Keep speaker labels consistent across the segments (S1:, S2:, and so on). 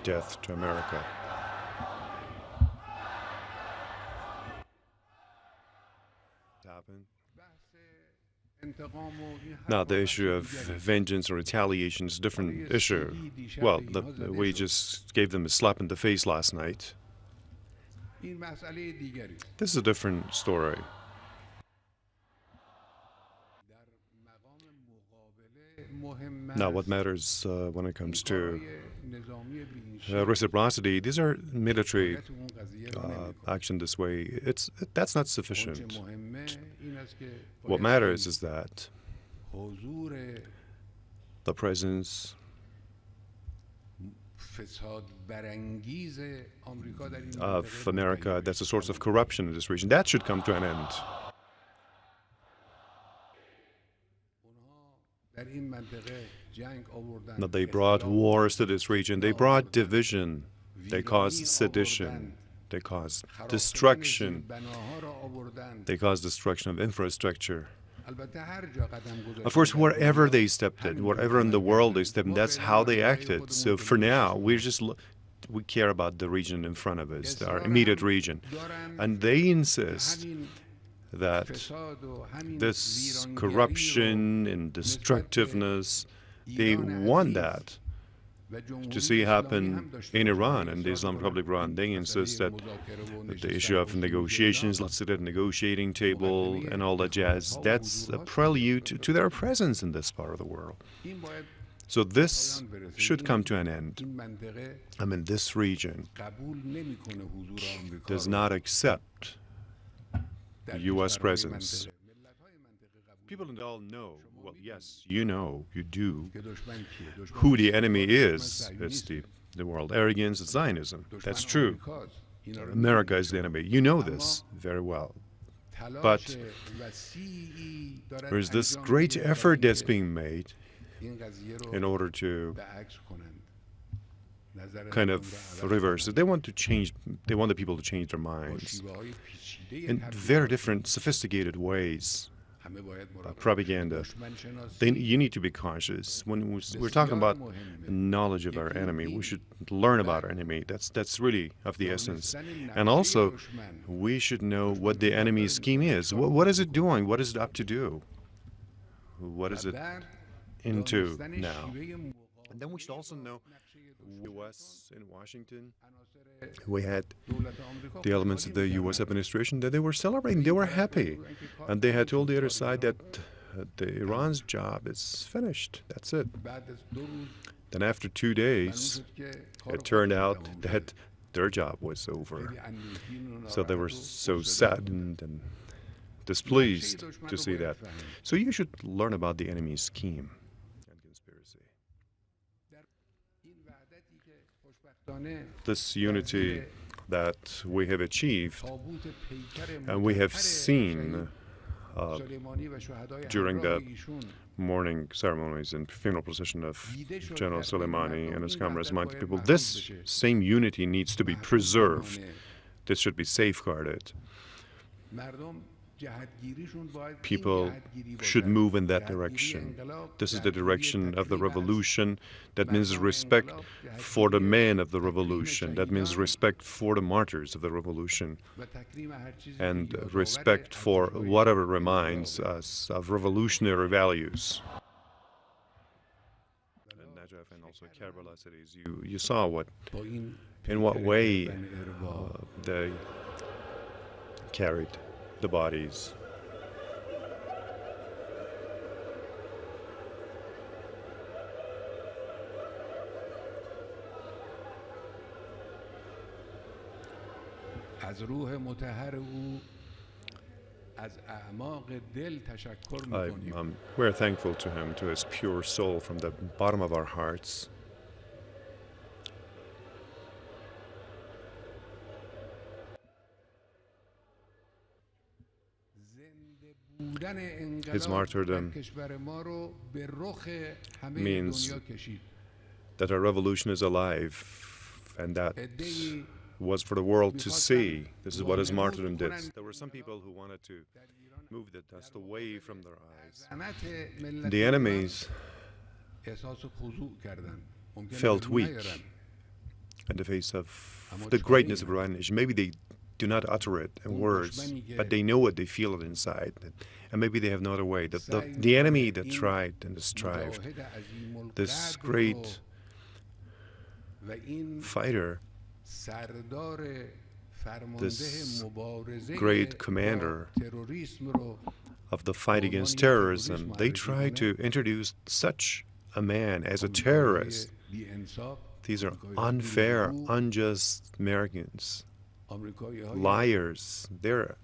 S1: death to America. Happened. Now, the issue of vengeance or retaliation is a different issue. Well, we just gave them a slap in the face last night. This is a different story. Now, what matters when it comes to reciprocity, these are military action this way. That's not sufficient. What matters is that the presence of America that's a source of corruption in this region, that should come to an end. Now, they brought wars to this region. They brought division. They caused sedition. They caused destruction. They caused destruction of infrastructure. Of course, wherever they stepped in, wherever in the world they stepped in, that's how they acted. So for now, we care about the region in front of us, our immediate region. And they insist that this corruption and destructiveness, they want that to see happen in Iran and the Islamic Republic of Iran. They insist that the issue of negotiations, let's sit at a negotiating table and all that jazz, that's a prelude to their presence in this part of the world. So this should come to an end. I mean, this region does not accept the U.S. presence. People all know, well, yes, you know, you do, who the enemy is. It's the world arrogance, it's Zionism. That's true. America is the enemy. You know this very well. But there's this great effort that's being made in order to kind of reverse it. They want the people to change their minds in very different, sophisticated ways. Propaganda. You need to be cautious. When we're talking about knowledge of our enemy, we should learn about our enemy. That's really of the essence. And also, we should know what the enemy's scheme is. What is it doing? What is it up to do? What is it into now? And then we should also know U.S. in Washington. We had the elements of the U.S. administration that they were celebrating. They were happy. And they had told the other side that Iran's job is finished. That's it. Then after 2 days, it turned out that their job was over. So they were so saddened and displeased to see that. So you should learn about the enemy's scheme and conspiracy. This unity that we have achieved and we have seen during the mourning ceremonies and funeral procession of General Soleimani and his comrades among the people, this same unity needs to be preserved. This should be safeguarded. People should move in that direction. This is the direction of the revolution. That means respect for the men of the revolution. That means respect for the martyrs of the revolution. And respect for whatever reminds us of revolutionary values. And Najaf and also Karbala cities, you saw in what way they carried the bodies. We're thankful to him, to his pure soul from the bottom of our hearts. His martyrdom means that our revolution is alive, and that was for the world to see. This is what his martyrdom did. There were some people who wanted to move the dust away from their eyes. The enemies felt weak. in the face of the greatness of Iranian nation. Maybe they do not utter it in words, but they know it, they feel it inside. And maybe they have no other way. The enemy that tried and strived, this great fighter, this great commander of the fight against terrorism, they tried to introduce such a man as a terrorist. These are unfair, unjust Americans, liars. They're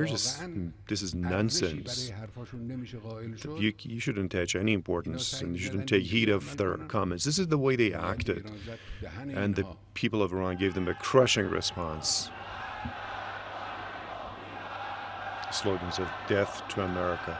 S1: just, this is nonsense. You shouldn't attach any importance and you shouldn't take heed of their comments. This is the way they acted. And the people of Iran gave them a crushing response. Slogans of death to America.